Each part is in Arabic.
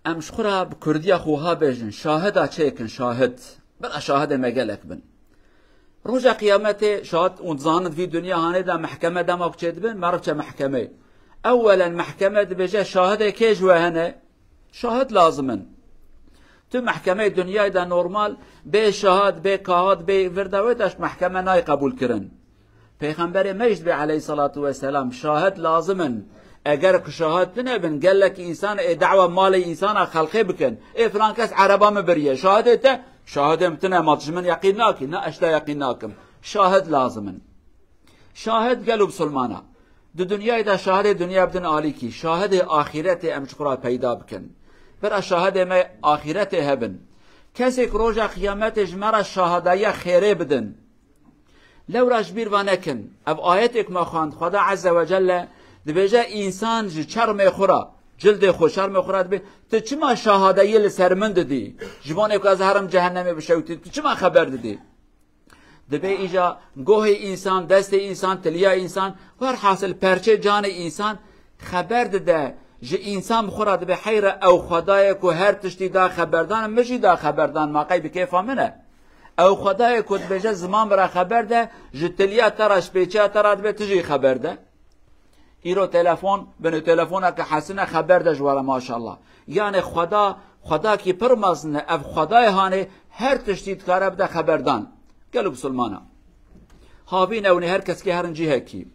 ام شخورا بكرديا خوها بيجن شاهدا چيكن شاهد بلا شاهد مگلك بن روجا قيامته شاهد ونزاند في دنيا هاني دا محكمة دا موكشيد بن معرفة محكمة اولا محكمة بجا شاهد كيج وهنا شاهد لازمن تو محكمة دنيا دا نورمال بي شاهد بي كاهد بي فرداويتاش محكمة ناي قبول كرن پیغمبر مجد بي عليه الصلاة والسلام شاهد لازمن اگر که شاهد نبن قال لك انسان دعوه مال انسان خلقي بكن فلان كاس عربا مبريه شاهدته شاهد متنا ما تجمن يقيناك نا اشتا يقيناكم شاهد لازمن شاهد قالوا بسلمانا دو دنيا دا شاهد دنيا بدن آليكي شاهد آخرته امشقرا پیدا بكن برا شاهد ما آخرته هبن كسي روجا قيامت جمرا شاهدايا خيره بدن لو راش بير وانكن اب آياتك ما خواند خدا عز وجل دبیجه انسان چرم خورا جلد خو شرم خورا دبی تو چما شهادایی لسرمند دی جوان که از هرم جهنمی بشوتی تو چما خبر دادی دبی ایجا گوه انسان دست انسان تلیا انسان هر حاصل پرچه جان انسان خبر داده ج انسان خورا دبی حیر او خدای کو هر تشتی دا خبردان مشی دا خبردان ما قیب کیف منه او خدای کو دبیجه زمان برا خبر ده ج تلیا تراش پیچه ترا دبی تجی خبر ده ایرو تلفن بنو تلفن که حسنه خبر دجواره ماشاءالله یعنی خدا کی پرمزنه اف خدای هانه هر تشتید کاره بده خبردان گلو بسلمانا هاوی نونی هر کس که هرنجی هکی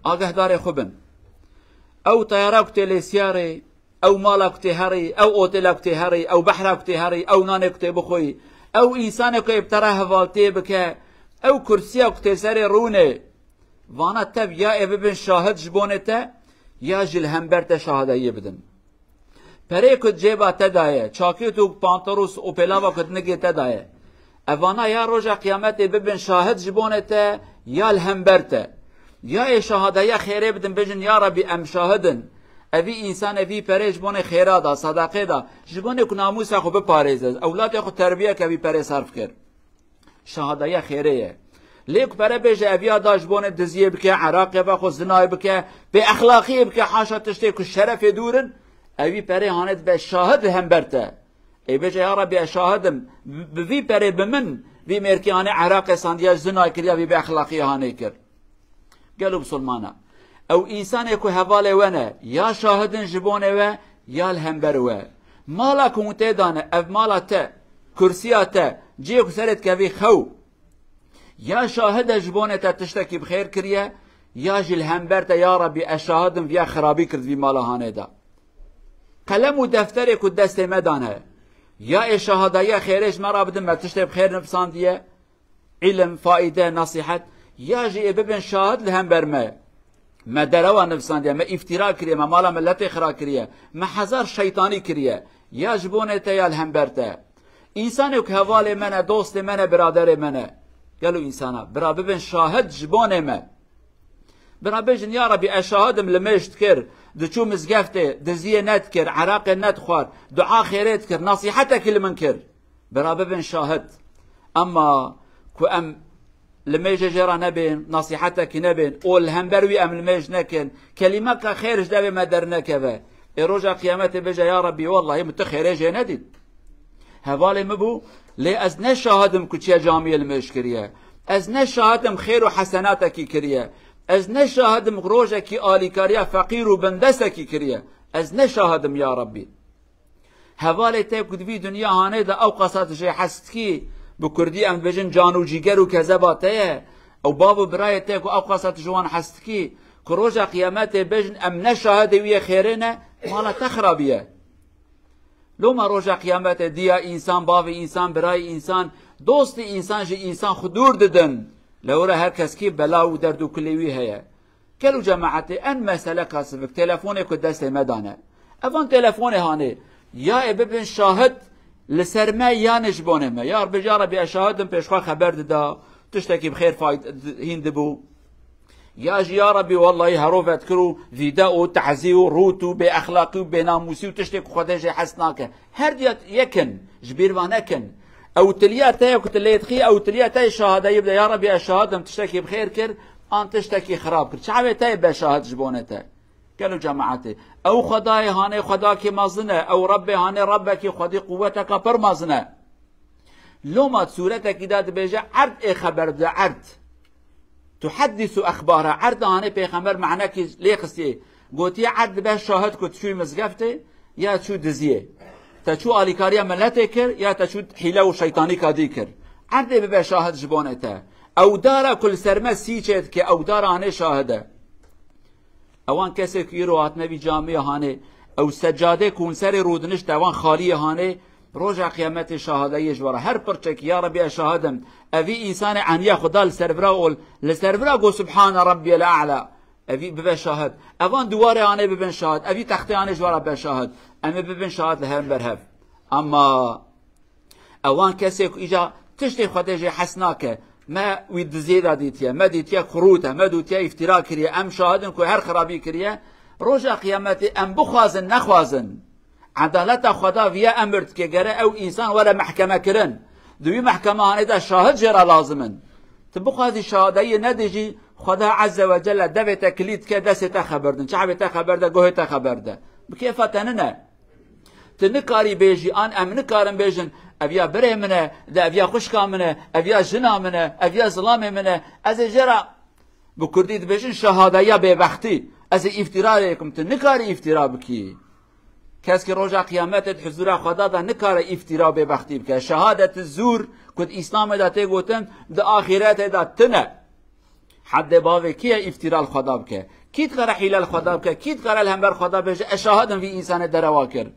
آگه داره خوبن او طیاره کتی لیسیاره او مالا کتی هری او اوتلا کتی هری او بحر کتی هری او نان کتی بخوی او انسان که ابتره حوالتی بکه او کرسی کتی سر رونه وانا تب یا ببن شاهد جبونته یا جل همبرت شاهدایی بدن پره کد جیبا تدایه چاکی تو پانتروس و پلاوا کد نگی تدایه اوانا یا روژا قیامت ببن شاهد جبونته یا الهمبرته یا شاهدایی خیره بدن بجن یا ربی ام شاهدن اوی انسان اوی پره جبون خیره دا صدقه دا جبون که ناموس خو بپاریزه اولاد خو تربیه که اوی پره صرف کرد شاهدایی خیره لیک پره بیش اویا داش بونه دزیه بکه عراقی و خو زنای بکه به اخلاقی بکه حاشا تشتی که شرف دورن اوی پره هاند به شاهد هم برته ای بیش یا ربی شاهدم بوی پره بمن وی مرکیان عراق ساندیاج زنای کریا وی به اخلاقی هانه کر گلو بسلمانا او انسان که حواله ونه یا شاهدن جبونه و یا الهمبر و مالا کموته دانه او مالا ته کرسیا ته جیو سرت که وی خو یا شاهد جبونه تا تشتکی بخیر کریه یا جل همبرتا یا ربی اشاهدم ویا خرابی کرد وی مالهانه دا قلم و دفتر کد دست مدانه یا اشاهدایا خیرش مرا بدم و تشتی بخیر نفسان دیه علم فائده نصیحت یا جی ببن شاهد لهمبر ما دروا نفسان دیه ما افترا کریه ما مالا ملت اخرا کریه ما حذر شیطانی کریه یا جبونه تا یا الهمبرتا انسانی که حوال منه دوست منه برادر منه قالوا إنسانا برا ببن شاهد جبونه ما برا بجن يا ربي أشاهدم لمشت كر دشو مزقفته دزيه نت كر عراق نت خوار دعاء خيرات كر نصيحتك لمن كر برا ببن شاهد أما كو أم لميج جرى نبين نصيحتك نبين أول همبروي أم لميج نكن كلمك خيرج دابي ما درنك به رجع قيامته بجا يا ربي والله متخيرج نديد هوالي مبو لي از نشاهدم كچيا جامعه المشكريه از نشاهدم خير وحسناتك كريه از نشاهدم روجك آليكاريا فقير وبندسك كريه از نشاهدم يا ربي هوالي تيب كدوي دنيا هانه دا او قصات شي حستكي بكردي ام بجن جانو جيگر وكذباته او بابو برايه تيب او قصات جوان حستكي كروجا قيامته بجن ام نشاهد ويا خيرنا مالا تخربيه لو ما روجا قیامت دیا انسان باو انسان برای انسان دوست انسان جی انسان خدور ددن لورا هر کس کی بلا و درد و کلیوی هيا کلو جماعت ان مسئله کاسبک تلفون کو دست مدانه اوان تلفون هانه یا ببن شاهد لسرما یا نجبونه ما یا بجاره بی شاهدم پیشخوا خبر ددا تشتکی بخیر فاید هندبو یا ربي والله هروفت كرو فيداو تعزيو روتو باخلاقي وبناموسي وتشتك خداجي حسناك هر ديت يكن جبير وانكن او تليات تاي وتليت خي او تليات تاي شهاده يبدا يا ربي اشهادم تشتكي بخير كر ان تشتكي خراب كر شعبي تاي بشهاد جبونته قالوا جماعتي او خدای هانه خدا کی مازنه او رب هانه رب کی خدی قوتك پر مازنه لو ما صورتك داد بيجا عرض خبر ده عرض تحدث اخبارها عرض هانه پیغمبر معنی کی لیخسی گوتی عرض به شاهد کو شو مزگفته یا شو دزیه تا شو الیکاریا ملت کر یا تا شو حیله و شیطانی کادی کر عرض به شاهد جبانته او دارا كل سرمه سيچت که او دارا هانه شاهده اوان کسی که رو هات نبی جامعه هانه او سجاده کون سر رودنش دوان خالی هانه روز قیامت شاهده یجوره هر پرچک یا ربی شاهدم اوی انسان عنیا خدا لسرورا اول لسرورا گو سبحان ربی الاعلى اوی ببن شاهد اوان دواره هانه ببن شاهد اوی تخته هانه جواره ببن شاهد اما ببن شاهد لهم برهف اما اوان کسی که ایجا تشتی خودش حسناکه ما ويد زيادة ديتيا ما ديتيا كروتا ما دوتيا افتراء كريا ام شاهدن كو هر خرابي كريا روجا قيامتي ام بخوازن نخوازن عدالت خدا ويا امرت كي غره او انسان ولا محكمه كرن دوي محكمه هندا شاهد جرا لازمن تبخوازي شهاده ندجي خدا عز وجل دبه تكليد كدست خبردن شعب خبرده گوه خبرده بكيف تننا تنكاري بيجي ان ام نكارن بيجن اویا بره منه ده اویا خوشکا منه اویا جنا منه اویا ظلام منه از جرا بکردی بجن شهاده یا به وقتی از افتراء کم تو نکاری افتراء بکی کس که روز قیامت حضور خدا ده نکار افتراء به وقتی بکه شهادت زور کد اسلام ده ته گوتن ده آخرت ده تنه حد باوی کیه افتراء خدا بکه کیت قرا حیل خدا بکه کیت قرا الهمبر خدا بجه شهادن وی انسان درواکر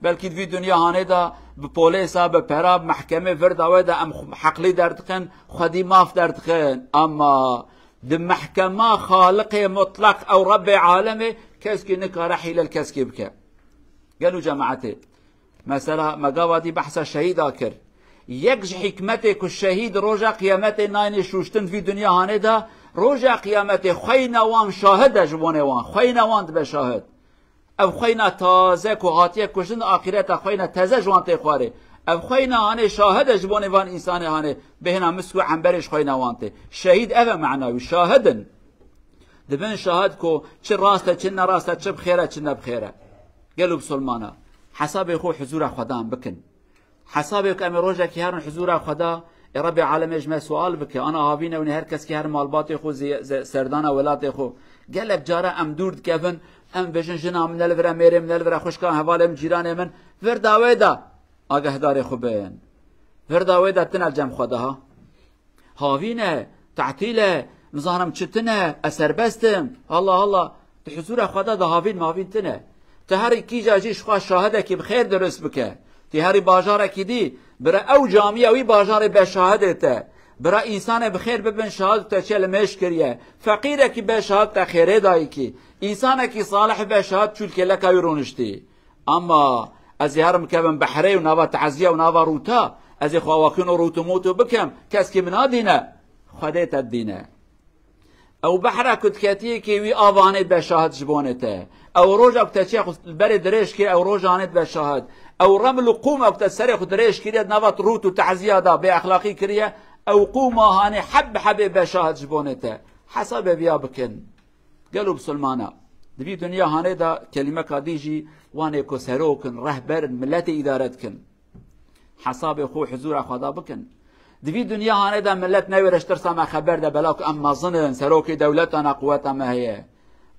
بلکه وی دنیا هانه دا به پلیسا به پراب محکمه ورداوی دا ام حقلی دردخن خودی ماف دردخن اما ده محکمه خالق مطلق او رب عالمه کسکی نکاره حیل الکسکی بکه قالوا جماعته مثلا مقاوادي بحث شهيد آكر يكش حكمته كالشهيد روجا قيامته ناين شوشتن في دنيا هاندا روجا قيامته خينا وان شاهد جبونه وان خينا وان بشاهد او خينا تازه كهاتيه كشن آخرت خينا تازه جوان تخواره او خينا هانه شاهد جبونه وان انسان هانه بهنا مسكو عنبرش خينا وانته شهيد او معناوي شاهدن دبن شاهد كو چه راسته چه نراسته چه بخيره چه نبخيره قالوا بسلمانا حسابي خو حضور خدا بكن حسابي كم روجا كي هرن حضور خدا ربي عالم اجمع سؤال بك انا هابينا وني هر كس كي هر مالباتي خو سردانا ولاتي خو قالك جاره ام دورد كفن ام بجن جنا من الفرا ميري من الفرا خوشكان حواله من جيران من فرداويدا اگه دار خو بين فرداويدا تنال جم خداها هاوينه تعطيله مظاهرم چتنه اثر بستم الله الله حضور خدا ده هاوين ماوين تنه تهری کی جاجیش خواه شاهده که بخیر درست بکه تهری باجاره کی دی برا او جامعه وی باجاره به شاهده ته برا انسان بخیر ببین شاهد تا چل مش کریه فقیره کی به شاهد تا خیره دایی کی انسان کی صالح به شاهد چول که لکه رونشتی اما از هرم کبن بحره و نوا تعزیه و نوا روتا از خواواکن و روتو موتو بکم کس که منا دینه خودت الدینه او بحره کد کتیه که وی آوانه به شاهد جبانته او روج اكتا شيخ البري دريش كي او روج عانيت بالشهاد او رمل قوم اكتا سريخ دريش كي نوات روت وتعزيه دا باخلاقي كريه او قوم هاني حب حب بشاهد جبونته حسب بيا بكن قالوا بسلمانا دبي دنيا هاني دا كلمه كاديجي واني كو سروكن رهبر ملتي ادارتكن حساب خو حضور خدا بكن دبي دنيا هاني دا ملت نويرشتر سما خبر دا بلاك اما ظن سروكي دولتنا قوتها ما هي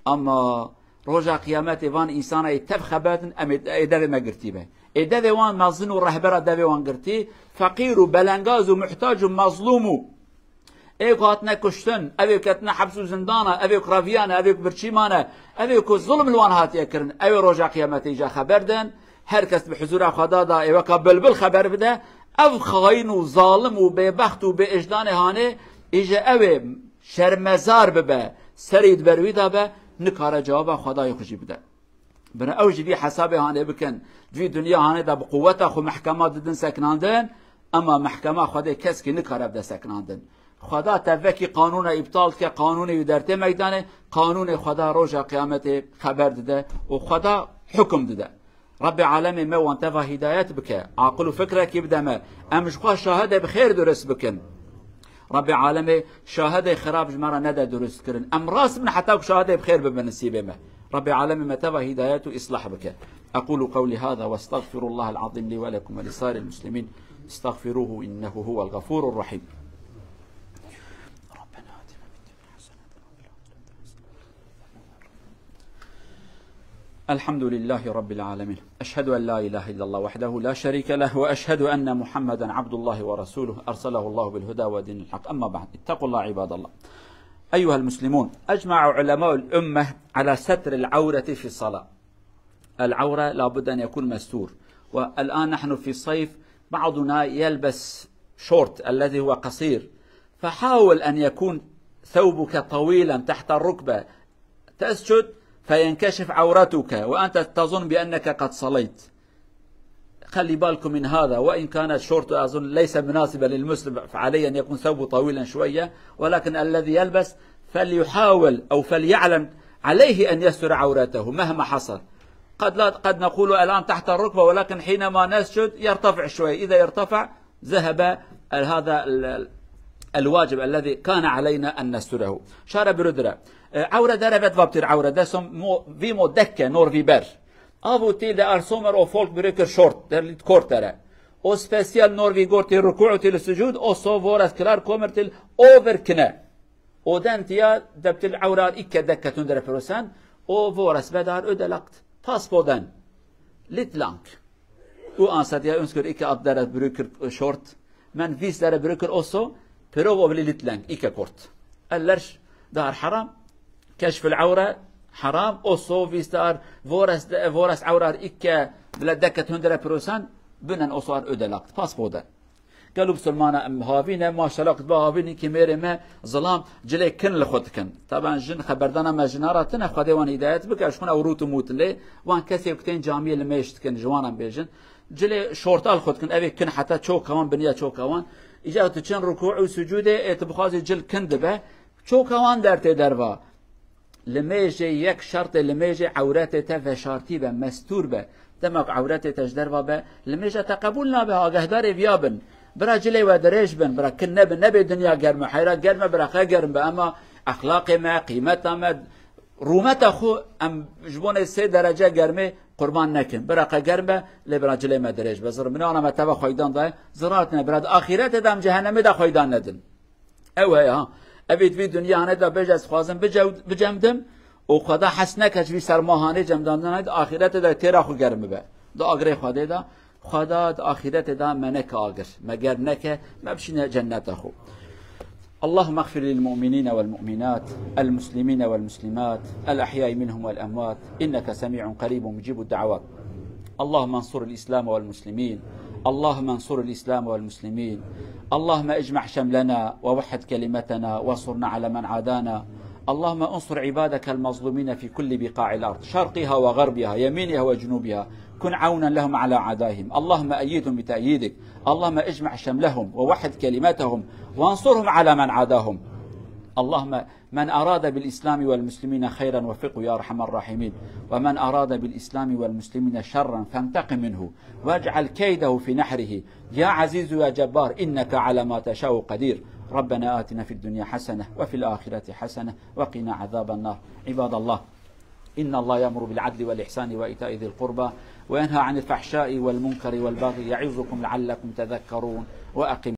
اما روجا قيامت وان انسان يتب خباتن ام ادوي ما قرتيبه ادوي وان مظن ورهبره ادوي وان قرتي فقير وبلنغاز ومحتاج ومظلوم اي قاتنا كشتن ابي كتنا حبس وزندانه ابي كرافيانه ابي برشيمانه ابي كو ظلم الوان هات يكرن ابي روجا قيامت اجا خبردن هر كس بحضور خدا دا اي وقبل بالخبر بده او خاين وظالم وببخت وباجدان هانه اجا ابي شرمزار ببه سريد برويدا به نکاره جواب خدای خوشی بده بنا اوج بی حساب هانه بکن دوی دنیا هانه دا بقوت خو محکمات دن سکناندن اما محکمه خدای کس کی نکاره بده سکناندن خدا توکی قانون ابطال که قانون یدرته میدانه قانون خدا روز قیامت خبر داده و خدا حکم داده رب العالمین ما وانت هدایت بکه عقل و فکر کی بده ما امش خو شاهد بخیر درست بکن رب العالمين شاهد خراب جمرة ندى درست كرن ام راس من حتى شاهد بخير بنسيبه ما رب العالمين متى هدايته إصلاح بك. أقول قولي هذا واستغفر الله العظيم لي ولكم ولسائر المسلمين، استغفروه إنه هو الغفور الرحيم. الحمد لله رب العالمين، أشهد أن لا إله إلا الله وحده لا شريك له، وأشهد أن محمدا عبد الله ورسوله أرسله الله بالهدى ودين الحق. أما بعد، اتقوا الله عباد الله. أيها المسلمون، أجمع علماء الأمة على ستر العورة في الصلاة. العورة لابد أن يكون مستور، والآن نحن في الصيف بعضنا يلبس شورت الذي هو قصير، فحاول أن يكون ثوبك طويلا تحت الركبة، تسجد فينكشف عورتك وأنت تظن بأنك قد صليت. خلي بالكم من هذا، وإن كان الشورت أظن ليس مناسبا للمسلم، فعليه أن يكون ثوبه طويلا شوية، ولكن الذي يلبس فليحاول أو فليعلم عليه أن يستر عورته مهما حصل. قد نقول الآن تحت الركبة، ولكن حينما نسجد يرتفع شوي، إذا يرتفع ذهب هذا الواجب الذي كان علينا أن نستره. شارع برودرا عورة دربت وابتر عورة دسم في مدكة نور في بر أبو تي ده أرسومر أو فولك بريكر شورت در ليت كورترا أو سبيسيال نور في غور تي الركوع تي السجود أو صوفورات كلار كومر تي أوفر كنا أو دانتيا دبتل عورة إكا دكة تندر بروسان أو فورس بدار أدلقت باسبودن ليت لانك او أنساتيا أنسكر إكا أدر بريكر شورت من فيس در بريكر أوسو بروف أوفلي ليت لانك إكا كورت اللرش دار حرام كشف العورة حرام أوسو فيستار فورس عورة إكا بلدكة 100% بنن أوصار أدلقت باسبودا قالوا بسلمانا هافينا ما شلقت بهافيني كميري ما ظلام جلي كن لخدكن طبعا جن خبردانا ما جناراتنا خدي وان هدايات بك اشكون اوروتو موت لي وان كسي وقتين جاميه لما يشتكن جوانا بيجن جلي شورتال خدكن ابي كن حتى تشو كمان بنيه تشو كمان اجازه تشن ركوع وسجود اتبخازي جل كندبه تشو كمان درت دربا لما يجي يك شرط لما يجي عورته تفشارتي به مستور به دمك عورته تجدر به لما يجي تقبلنا بها قهدار بيابن برا جلي ودريش بن برا كنا بالنبي دنيا قرم حيرة قرم برا قرم بأما أخلاقي ما قيمتها ما رومته خو أم جبون السي درجة قرمي قربان نكن برا قرم لبرا جلي ما دريش بزر من أنا ما تبا خيدان ده زراتنا برا آخرت دام جهنم ده خيدان ندن أوه ها أبيت في دنيا أنا ده بجز خازن بجمدم وخدا حسنك في سرماهاني جمدان ده آخرت ده تيرا خو قرم به ده أجري خدا ده خدا آخرت دا منك آگر مگر نك ما بشنا جنته. اللهم اغفر للمؤمنين والمؤمنات المسلمين والمسلمات الأحياء منهم والأموات إنك سميع قريب مجيب الدعوات. اللهم انصر الإسلام والمسلمين، اللهم انصر الإسلام والمسلمين، اللهم اجمع شملنا ووحد كلمتنا وانصرنا على من عادانا. اللهم انصر عبادك المظلومين في كل بقاع الأرض شرقها وغربها يمينها وجنوبها، كن عونا لهم على عدائهم. اللهم أيدهم بتأييدك، اللهم اجمع شملهم ووحد كلماتهم وانصرهم على من عاداهم. اللهم من أراد بالإسلام والمسلمين خيرا وفقه يا أرحم الراحمين، ومن أراد بالإسلام والمسلمين شرا فانتقم منه واجعل كيده في نحره يا عزيز يا جبار إنك على ما تشاء قدير. ربنا آتنا في الدنيا حسنة وفي الآخرة حسنة وقنا عذاب النار. عباد الله، إن الله يأمر بالعدل والإحسان وإيتاء ذي القربى وينهى عن الفحشاء والمنكر والبغي يعظكم لعلكم تذكرون. وأقم